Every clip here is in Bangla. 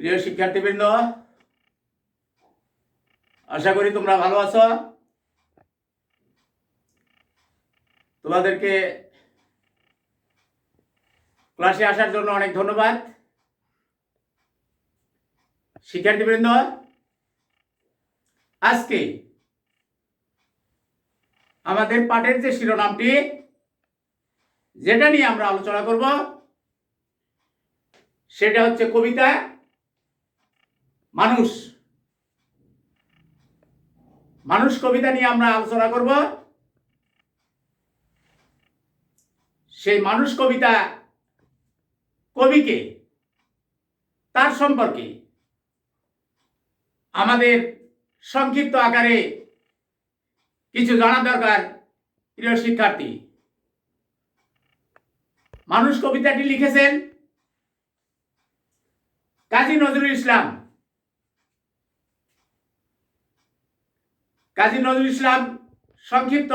প্রিয় শিক্ষার্থীবৃন্দ, আশা করি তোমরা ভালো আছো। তোমাদেরকে ক্লাসে আসার জন্য অনেক ধন্যবাদ। শিক্ষার্থীবৃন্দ, আজকে আমাদের পাঠের যে শিরোনামটি, যেটা নিয়ে আমরা আলোচনা করব, সেটা হচ্ছে কবিতা মানুষ। মানুষ কবিতা নিয়ে আমরা আলোচনা করব। সেই মানুষ কবিতা কবিকে, তার সম্পর্কে আমাদের সংক্ষিপ্ত আকারে কিছু জানা দরকার। প্রিয় শিক্ষার্থী, মানুষ কবিতাটি লিখেছেন কাজী নজরুল ইসলাম। কাজী নজরুল ইসলাম সংক্ষিপ্ত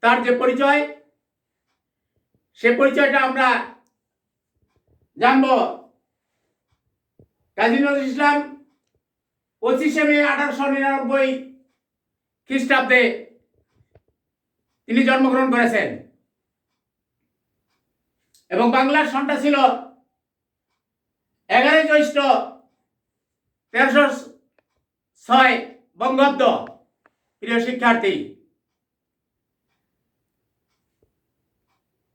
তার যে পরিচয়, সে পরিচয়টা আমরা জানব। কাজী নজরুল ইসলাম 25শে মে 1899 খ্রিস্টাব্দে তিনি জন্মগ্রহণ করেছেন এবং বাংলার সনটা ছিল 11 জ্যৈষ্ঠ 1306 বঙ্গাব্দ। প্রিয় শিক্ষার্থী,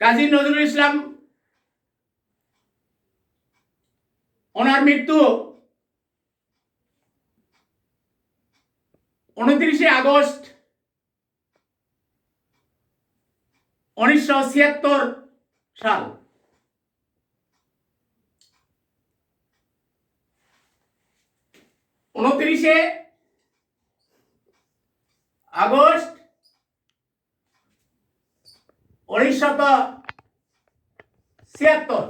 কাজী নজরুল ইসলাম ওনার মৃত্যু 29শে আগস্ট 1976 সাল। 29শে আগস্ট 1976।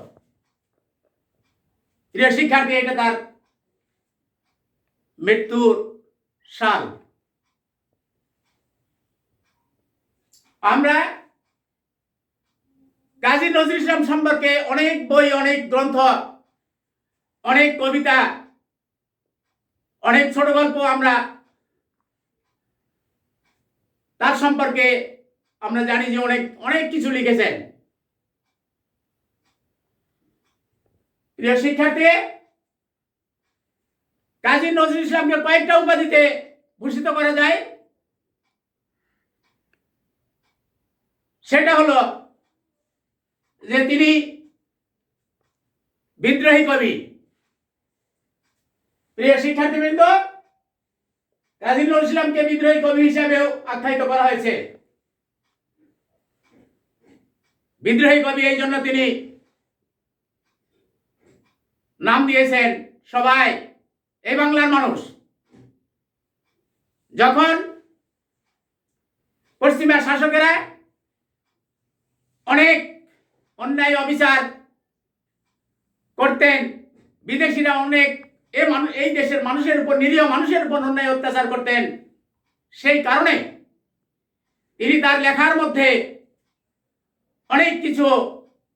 প্রিয় শিক্ষার্থী, এটা তার মৃত্যুর সাল। আমরা কাজী নজরুল ইসলাম সম্পর্কে অনেক বই, অনেক গ্রন্থ, অনেক কবিতা, অনেক ছোট গল্প আমরা তার সম্পর্কে আমরা জানি যে অনেক অনেক কিছু লিখেছেন। প্রিয় শিক্ষার্থী, কাজী নজরুল ইসলামকে কয়েকটা উপাধিতে ভূষিত করা যায়। সেটা হলো যে তিনি বিদ্রোহী কবি। প্রিয় শিক্ষার্থীবৃন্দ, কাজী নজরুল ইসলামকে বিদ্রোহী কবি হিসাবেও আখ্যায়িত করা হয়েছে। বিদ্রোহী কবি এই জন্য তিনি নাম দিয়েছেন সবাই, এই বাংলার মানুষ যখন পশ্চিমা শাসকেরা অনেক অন্যায় অবিচার করতেন, বিদেশিরা অনেক এই দেশের মানুষের উপর, নিরীহ মানুষের উপর অন্যায় অত্যাচার করতেন, সেই কারণে তিনি তার লেখার মধ্যে অনেক কিছু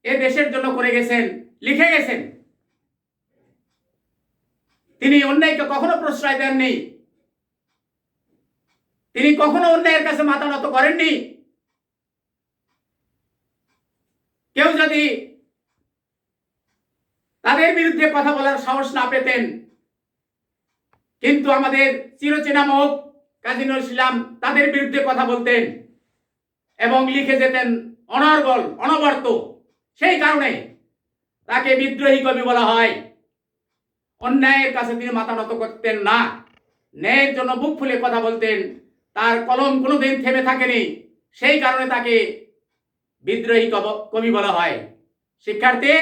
এ দেশের জন্য করে গেছেন, লিখে গেছেন। তিনি অন্যায়কে কখনো প্রশ্রয় দেননি, তিনি কখনো অন্যায়ের কাছে মাথা নত করেননি। কেউ যদি তাদের বিরুদ্ধে কথা বলার সাহস না পেতেন, কিন্তু আমাদের চিরচেনা মুখ কাজী নজরুল ইসলাম তাদের বিরুদ্ধে কথা বলতেন এবং লিখে যেতেন অনর্গল, অনবরত। সেই কারণে তাকে বিদ্রোহী কবি বলা হয়। অন্যায়ের কাছে তিনি মাথা নত করতেন না, ন্যায়ের জন্য বুক ফুলে কথা বলতেন। তার কলম কোনোদিন থেমে থাকেনি, সেই কারণে তাকে বিদ্রোহী কবি বলা হয়। শিক্ষার্থী,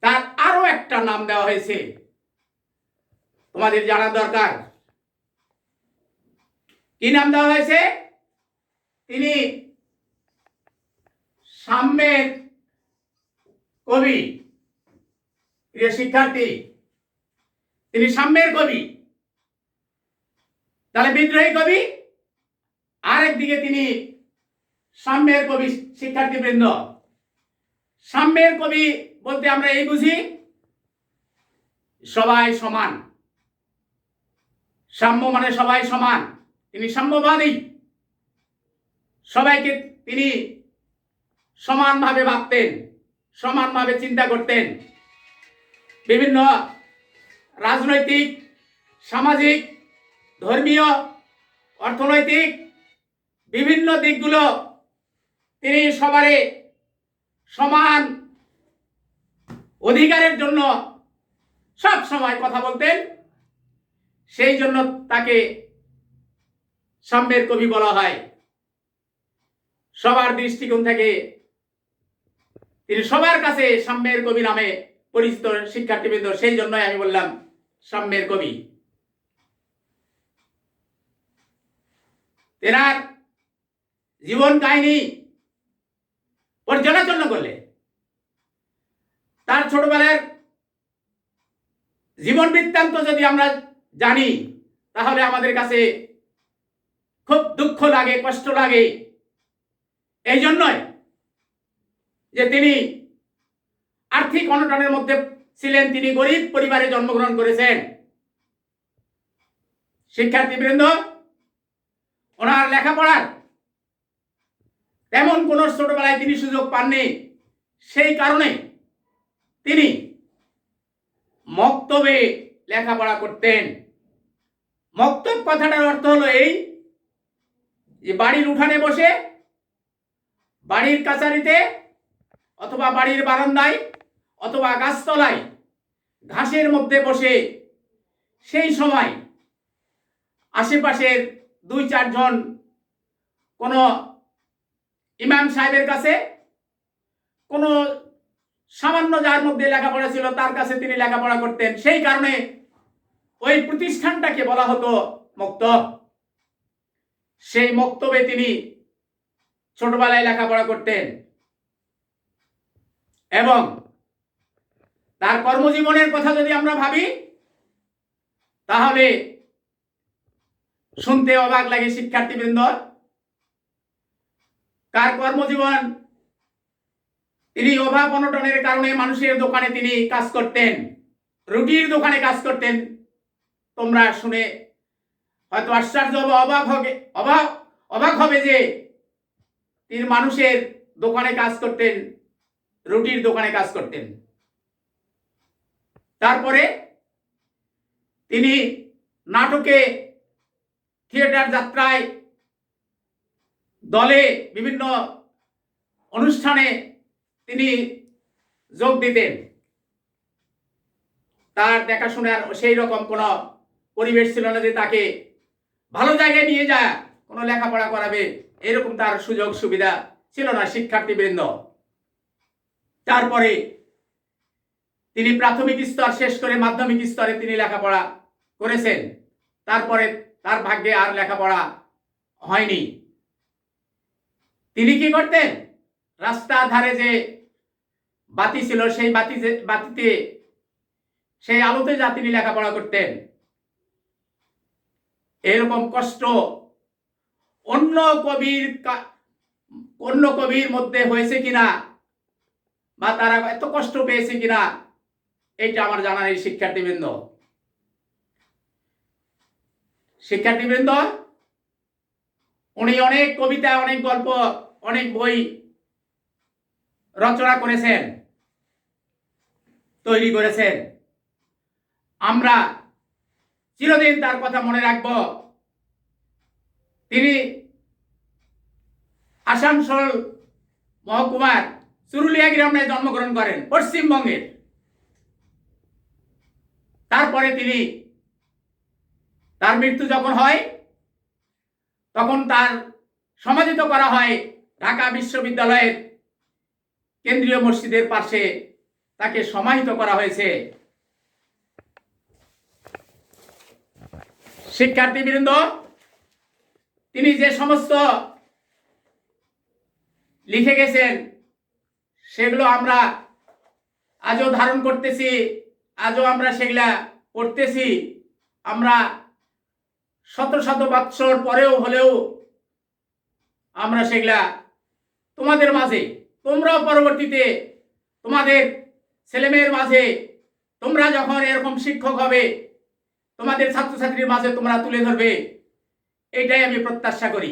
তার আরো একটা নাম দেওয়া হয়েছে, তোমাদের জানা দরকার। কি নাম দেওয়া হয়েছে? তিনি সাম্যের কবি। প্রিয় শিক্ষার্থী, তিনি সাম্যের কবি। তাহলে বিদ্রোহী কবি, আরেকদিকে তিনি সাম্যের কবি। শিক্ষার্থীবৃন্দ, সাম্যের কবি বলতে আমরা এই বুঝি, সবাই সমান। সাম্য মানে সবাই সমান। তিনি সাম্যবাদী, সবাইকে তিনি সমানভাবে ভাবতেন, সমানভাবে চিন্তা করতেন। বিভিন্ন রাজনৈতিক, সামাজিক, ধর্মীয়, অর্থনৈতিক বিভিন্ন দিকগুলো তিনি সবারে সমান অধিকারের জন্য সব সময় কথা বলতেন। সেই জন্য তাকে সাম্যের কবি বলা হয়। সবার দৃষ্টিকোণ থেকে তিনি সবার কাছে সাম্যের কবি নামে পরিচিত শিক্ষার্থীবৃন্দ। সেই জন্যই আমি বললাম সাম্যের কবি। তেনার জীবন কাহিনী পর্যালোচনা করলে তার ছোটবেলার জীবন বৃত্তান্ত যদি আমরা জানি, তাহলে আমাদের কাছে খুব দুঃখ লাগে, কষ্ট লাগে। এই জন্যই যে তিনি আর্থিক অনটনের মধ্যে ছিলেন, তিনি গরিব পরিবারে জন্মগ্রহণ করেছেন। শিক্ষার্থীবৃন্দ, ওনার লেখাপড়ার তেমন কোনো ছোটবেলায় তিনি সুযোগ পাননি। সেই কারণে তিনি মক্তবে লেখাপড়া করতেন। মক্তব কথাটার অর্থ হলো এই যে বাড়ির উঠানে বসে, বাড়ির কাছারিতে, অথবা বাড়ির বারান্দায়, অথবা গাছতলায় ঘাসের মধ্যে বসে সেই সময় আশেপাশের 2-4 জন কোনো ইমাম সাহেবের কাছে, কোনো সামান্য যার মধ্যে লেখাপড়া ছিল তার কাছে তিনি লেখাপড়া করতেন। সেই কারণে ওই প্রতিষ্ঠানটাকে বলা হতো মক্তব। সেই মক্তবে তিনি ছোটবেলায় লেখাপড়া করতেন এবং তার কর্মজীবনের কথা যদি আমরা ভাবি, তাহলে শুনতে অবাক লাগে শিক্ষার্থীবৃন্দ। তার কর্মজীবন, তিনি অভাব অনটনের কারণে মানুষের দোকানে তিনি কাজ করতেন, রুটির দোকানে কাজ করতেন। তোমরা শুনে হয়তো আশ্চর্য অবাক হবে যে তিনি মানুষের দোকানে কাজ করতেন, রুটির দোকানে কাজ করতেন। তারপরে তিনি নাটকে, থিয়েটার যাত্রায়, দলে, বিভিন্ন অনুষ্ঠানে তিনি যোগ দিতেন। তার দেখাশোনার সেই রকম কোনো পরিবেশ ছিল না যে তাকে ভালো জায়গায় নিয়ে যায় কোনো লেখাপড়া করাবে, এরকম তার সুযোগ সুবিধা ছিল না শিক্ষার্থীবৃন্দ। তারপরে তিনি প্রাথমিক স্তর শেষ করে মাধ্যমিক স্তরে তিনি লেখাপড়া করেছেন। তারপরে তার ভাগ্যে আর লেখাপড়া হয়নি। তিনি কি করতেন? রাস্তার ধারে যে বাতি ছিল, সেই বাতিতে, সেই আলোতে যা তিনি লেখাপড়া করতেন। এরকম কষ্ট অন্য কবির মধ্যে হয়েছে কিনা, বা তারা এত কষ্ট পেয়েছে কিনা, এটা আমার জানা নেই। শিক্ষার্থীবৃন্দ, উনি অনেক কবিতা, অনেক গল্প, অনেক বই রচনা করেছেন, তৈরি করেছেন। আমরা চিরদিন তার কথা মনে রাখব। তিনি আসানসোল মহকুমার চুরুলিয়া গ্রামে জন্মগ্রহণ করেন, পশ্চিমবঙ্গের। তারপরে তার মৃত্যু যখন হয়, তখন তার সমাধিত করা হয় ঢাকা বিশ্ববিদ্যালয়ের কেন্দ্রীয় মসজিদের পাশে, তাকে সমাহিত করা হয়েছে। শিক্ষার্থীবৃন্দ, তিনি যে সমস্ত লিখে গেছেন, সেগুলো আমরা আজও ধারণ করতেছি, আজও আমরা সেগুলা পড়তেছি। আমরা শত শত বৎসর পরেও হলেও আমরা সেগুলা তোমাদের মাঝে, তোমরাও পরবর্তীতে তোমাদের ছেলেমেয়ের মাঝে তোমরা যখন এরকম শিক্ষক হবে, তোমাদের ছাত্রছাত্রীর মাঝে তোমরা তুলে ধরবে, এটাই আমি প্রত্যাশা করি।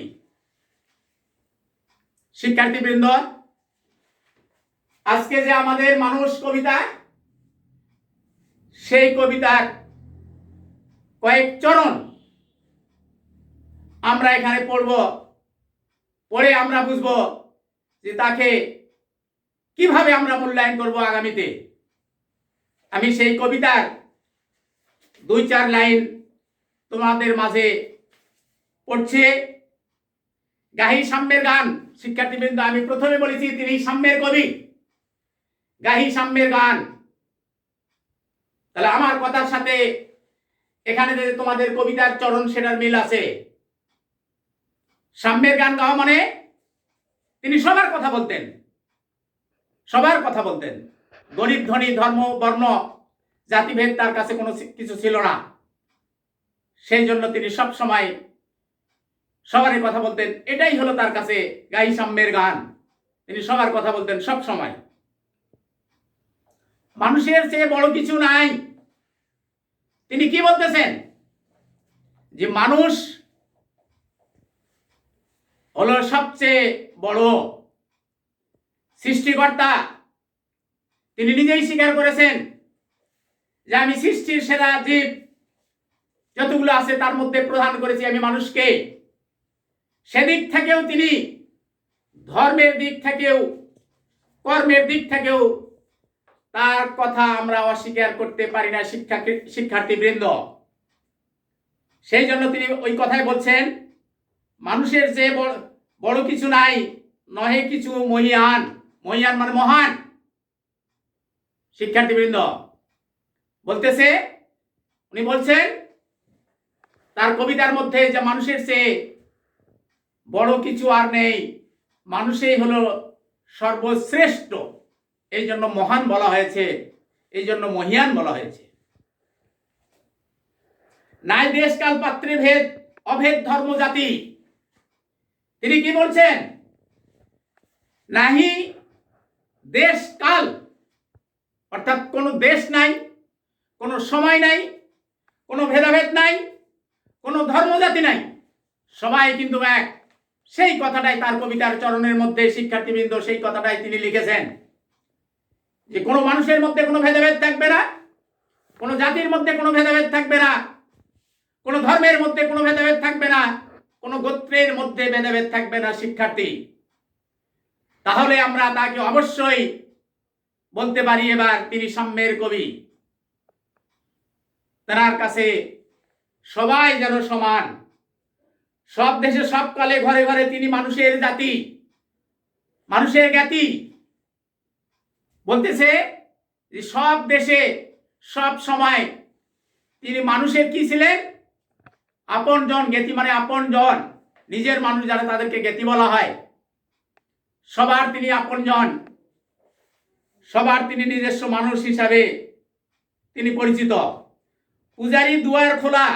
শিক্ষার্থীবৃন্দ, আজকে যে আমাদের মানুষ কবিতা, সেই কবিতার কয়েক চরণ আমরা এখানে পড়ব, পড়ে আমরা বুঝব যে তাকে কিভাবে আমরা মূল্যায়ন করব আগামীতে। আমি সেই কবিতার 2-4 লাইন তোমাদের মাঝে পড়ছে। গাহি সাম্যের গান। শিক্ষার্থীবৃন্দ, আমি প্রথমে বলেছি তিনি সাম্যের কবি, গাহি সাম্যের গান। তাহলে আমার কথার সাথে এখানে যে তোমাদের কবিতার চরণ, সেটার মিল আছে। সাম্যের গান গাওয়া মানে তিনি সবার কথা বলতেন, সবার কথা বলতেন। গরিব ধনী, ধর্ম বর্ণ জাতিভেদ তার কাছে কোনো কিছু ছিল না। সেই জন্য তিনি সব সময় সবারই কথা বলতেন। এটাই হলো তার কাছে গাহি সাম্যের গান। তিনি সবার কথা বলতেন সব সময়। মানুষের চেয়ে বড় কিছু নাই। তিনি কি বলতেছেন? যে মানুষ হলো সবচেয়ে বড় সৃষ্টিকর্তা। তিনি নিজেই স্বীকার করেছেন যে আমি সৃষ্টির সেরা জীব যতগুলো আছে তার মধ্যে প্রধান করেছি আমি মানুষকে। সেদিক থেকেও তিনি ধর্মের দিক থেকেও কর্মের দিক থেকেও তার কথা আমরা অস্বীকার করতে পারি না শিক্ষার্থীবৃন্দ। সেই জন্য তিনি ওই কথাই বলছেন, মানুষের যে বড় কিছু নাই, নহে কিছু মহিয়ান। মহিয়ান মানে মহান। শিক্ষার্থীবৃন্দ বলতেছে, উনি বলছেন তার কবিতার মধ্যে যে মানুষের চেয়ে বড় কিছু আর নেই, মানুষই হলো সর্বশ্রেষ্ঠ। এই জন্য মহান বলা হয়েছে, এই জন্য মহিয়ান বলা হয়েছে। নাই দেশকাল পাত্রে ভেদ, অভেদ ধর্ম জাতি। তিনি কি বলছেন? নাহি দেশ কাল, অর্থাৎ কোনো দেশ নাই, কোনো সময় নাই, কোনো ভেদাভেদ নাই, কোনো ধর্মজাতি নাই, সবাই কিন্তু এক। সেই কথাটাই তার কবিতার চরণের মধ্যে শিক্ষার্থীবৃন্দ সেই কথাটাই তিনি লিখেছেন যে কোনো মানুষের মধ্যে কোনো ভেদাভেদ থাকবে না, কোনো জাতির মধ্যে কোনো ভেদাভেদ থাকবে না, কোনো ধর্মের মধ্যে কোনো ভেদাভেদ থাকবে না, কোনো গোত্রের মধ্যে ভেদাভেদ থাকবে না। শিক্ষার্থী, তাহলে আমরা তাকে অবশ্যই বলতে পারি এবার তিনি সাম্যের কবি। তার কাছে সবাই যেন সমান। সব দেশে সব কালে ঘরে ঘরে তিনি মানুষের জাতি, মানুষের জ্ঞাতি। বলতেছে যে সব দেশে সব সময় তিনি মানুষের কি ছিলেন? আপন জন। জ্ঞাতি মানে আপন জন, নিজের মানুষ যারা তাদেরকে জ্ঞাতি বলা হয়। সবার তিনি আপন জন, সবার তিনি নিজস্ব মানুষ হিসাবে তিনি পরিচিত। পূজারী দুয়ার খোলা।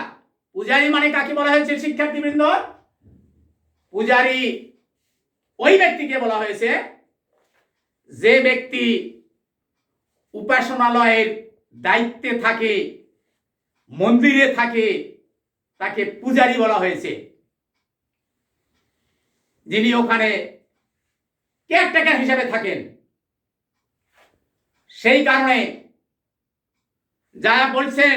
পূজারী মানে কাকে বলা হয়েছে শিক্ষার্থীবৃন্দ? পূজারী ওই ব্যক্তিকে বলা হয়েছে যে ব্যক্তি উপাসনালয়ের দায়িত্বে থাকে, মন্দিরে থাকে, তাকে পূজারী বলা হয়েছে। যিনি ওখানে কেয়ারটেকার হিসেবে থাকেন। সেই কারণে যা বলছেন,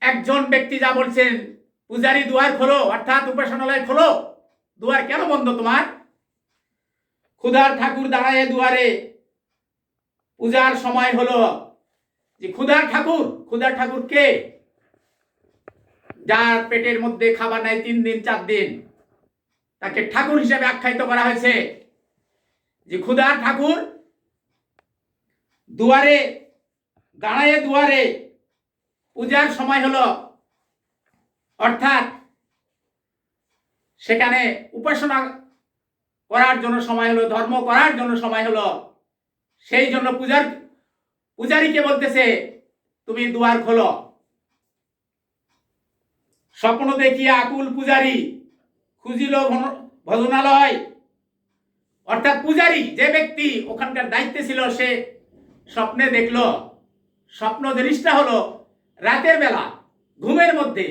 একজন ব্যক্তি যা বলছেন, পূজারী দুয়ার খোলো, অর্থাৎ উপাসনালয় খোলো। দুয়ার কেন বন্ধ তোমার? ক্ষুধার ঠাকুর দাঁড়ায় দুয়ারে, পূজার সময় হলো। যে ক্ষুধার ঠাকুর, ক্ষুধার ঠাকুর কে? যার পেটের মধ্যে খাবার নাই 3 দিন 4 দিন, তাকে ঠাকুর হিসেবে আখ্যায়িত করা হয়েছে। যে ক্ষুধার ঠাকুর দুয়ারে দাঁড়ায়, দুয়ারে পূজার সময় হলো, অর্থাৎ সেখানে উপাসনা করার জন্য সময় হলো, ধর্ম করার জন্য সময় হলো। সেই জন্য পূজারীকে বলতেছে তুমি দুয়ার খোলো। স্বপ্ন দেখিয়া আকুল পূজারী খুঁজিল ভজনালয়। অর্থাৎ পূজারী যে ব্যক্তি ওখানকার দায়িত্বে ছিল, সে স্বপ্নে দেখলো, স্বপ্ন জিনিসটা হলো রাতের বেলা ঘুমের মধ্যে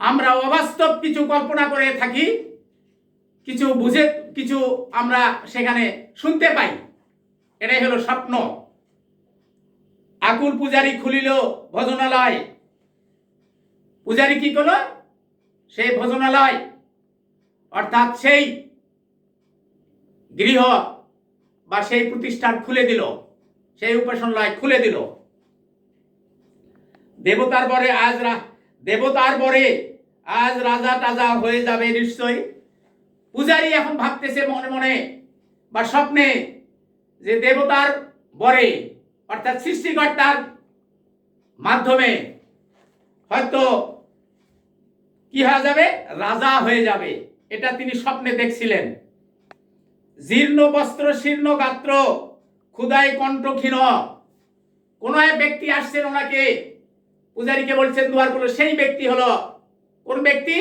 আমরা অবাস্তব কিছু কল্পনা করে থাকি, কিছু বুঝে কিছু আমরা সেখানে শুনতে পাই, এটাই হলো স্বপ্ন। আকুল পূজারী খুলিল ভজনালয়। পূজারী কি করলো? সেই ভজনালয় অর্থাৎ সেই গৃহ বা সেই প্রতিষ্ঠান খুলে দিল, সেই উপাসনালয় খুলে দিল। দেবতার বরে আজ রাজা টাজা হয়ে যাবে নিশ্চয়। পূজারী এখন ভাবতেছে মনে মনে বা স্বপ্নে যে দেবতার বরে অর্থাৎ সৃষ্টিকর্তার মাধ্যমে হয়তো কি হয়ে যাবে, রাজা হয়ে যাবে, এটা তিনি স্বপ্নে দেখছিলেন। জীর্ণ বস্ত্র শীর্ণ গাত্র ক্ষুধায় কণ্ঠক্ষীণ। কোন এক ব্যক্তি আসছেন, ওনাকে পূজারীকে বলছেন দুয়ার খুলো। সেই ব্যক্তি হলো কোন ব্যক্তি?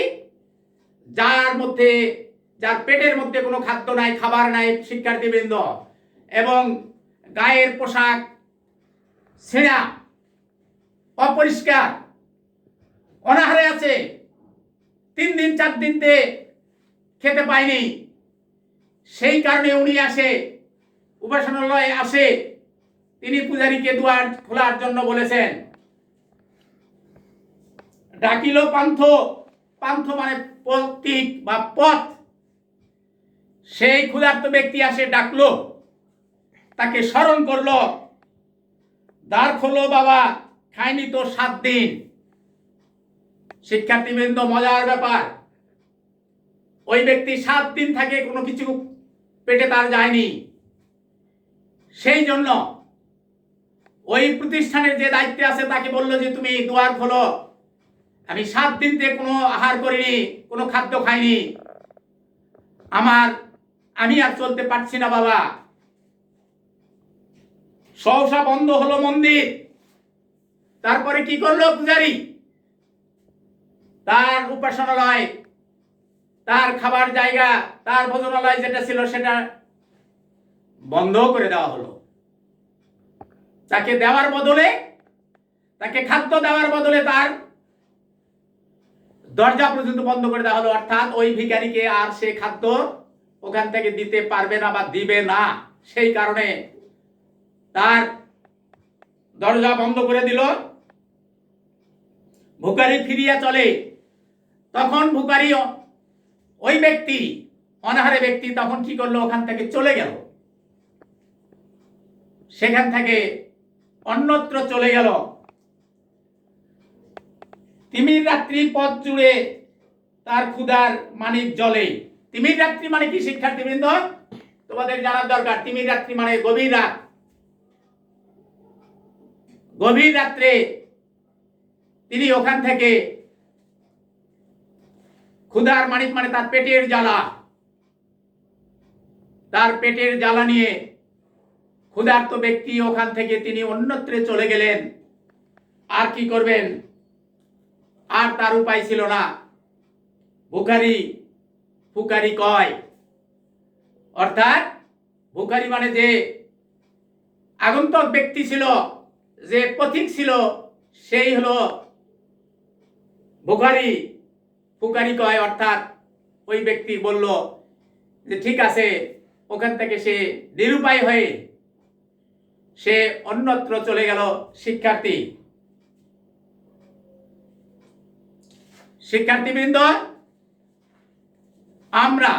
যার পেটের মধ্যে কোনো খাদ্য নাই, খাবার নাই, শিক্ষার্থীবৃন্দ, এবং গায়ের পোশাক ছেঁড়া, অপরিষ্কার, অনাহারে আছে, 3 দিন 4 দিনতে খেতে পায়নি। সেই কারণে উনি আসে, উপাসনালয়ে আসে। তিনি পূজারীকে দুয়ার খোলার জন্য বলেছেন। ডাকিল পান্থ, পান্থ মানে প্রতীক বা পথ। সেই ক্ষুধার্ত ব্যক্তি আসে, ডাকলো, তাকে স্মরণ করলো। দ্বার খোলো বাবা, খায়নি তো 7 দিন। শিক্ষার্থীবৃন্দ, মজার ব্যাপার, ওই ব্যক্তি 7 দিন থাকে কোনো কিছু পেটে তার যায়নি। সেই জন্য ওই প্রতিষ্ঠানের যে দায়িত্বে আছে তাকে বলল যে তুমি দুয়ার খোলো, আমি 7 দিন থেকে কোনো আহার করিনি, কোনো খাদ্য খাইনি, আমি আর চলতে পারছি না বাবা। সহসা বন্ধ হলো মন্দির। তারপরে কি করলো পূজারী? তার উপাসনালয়, তার খাবার জায়গা, তার ভোজনালয় যেটা ছিল সেটা বন্ধ করে দেওয়া হলো। তাকে দেওয়ার বদলে, তাকে খাদ্য দেওয়ার বদলে তার দরজা পর্যন্ত বন্ধ করে দেওয়া হলো। অর্থাৎ ওই ভিখারিকে আর সে খাদ্য ওখান থেকে দিতে পারবে না বা দিবে না। সেই কারণে তার দরজা বন্ধ করে দিল। ভিখারি ফিরিয়া চলে। তখন ভিখারি, ওই ব্যক্তি, অনাহারে ব্যক্তি, তখন কি করলো? ওখান থেকে চলে গেল, সেখান থেকে অন্যত্র চলে গেল। তিমির রাত্রি পথ জুড়ে তার ক্ষুধার মানিক জ্বলে। তিমির রাত্রি মানে কি শিক্ষার্থীবৃন্দ? তোমাদের জানার দরকার। তিমির রাত্রি মানে গভীর রাত। গভীর রাত্রে তিনি ওখান থেকে ক্ষুধার মানিক মানে তার পেটের জ্বালা, তার পেটের জ্বালা নিয়ে ক্ষুধার্ত ব্যক্তি ওখান থেকে তিনি অন্যত্রে চলে গেলেন। আর কি করবেন? আর তার উপায় ছিল না। ফুকারি কয়, অর্থাৎ ভিখারি মানে যে আগন্তক ব্যক্তি ছিল, যে পথিক ছিল, সেই হলো ভিখারি। ফুকারি কয় অর্থাৎ ওই ব্যক্তি বলল যে ঠিক আছে। ওখান থেকে সে নিরুপায় হয়ে সে অন্যত্র চলে গেল। শিক্ষার্থীবৃন্দ, আমরা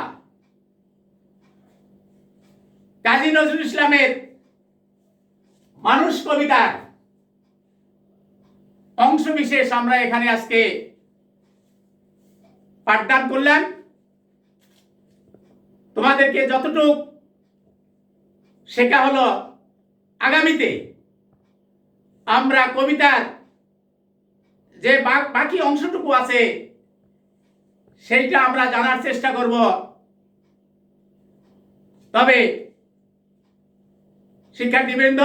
কাজী নজরুল ইসলামের মানুষ কবিতার অংশ বিশেষ আমরা এখানে আজকে পাঠদান করলাম। তোমাদেরকে যতটুকু শেখা হলো, আগামীতে আমরা কবিতার যে বাকি অংশটুকু আছে সেইটা আমরা জানার চেষ্টা করব। তবে শিক্ষার্থীবৃন্দ,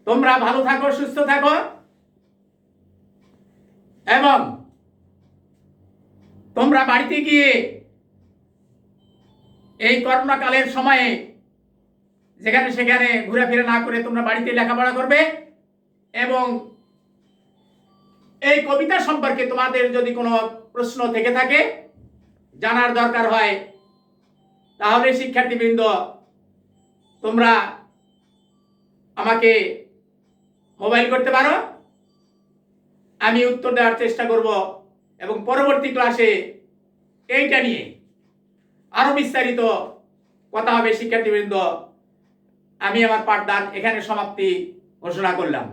তোমরা ভালো থাকো, সুস্থ থাকো, এবং তোমরা বাড়িতে গিয়ে এই করোনা কালের সময়ে যেখানে সেখানে ঘোরাফেরা না করে তোমরা বাড়িতে লেখাপড়া করবে। এবং এই কবিতা সম্পর্কে তোমাদের যদি কোনো প্রশ্ন থেকে থাকে, জানার দরকার হয়, তাহলে শিক্ষার্থীবৃন্দ তোমরা আমাকে মোবাইল করতে পারো, আমি উত্তর দেওয়ার চেষ্টা করব। এবং পরবর্তী ক্লাসে এইটা নিয়ে আরো বিস্তারিত কথা হবে শিক্ষার্থীবৃন্দ। আমি আমার পাঠদান এখানে সমাপ্তি ঘোষণা করলাম।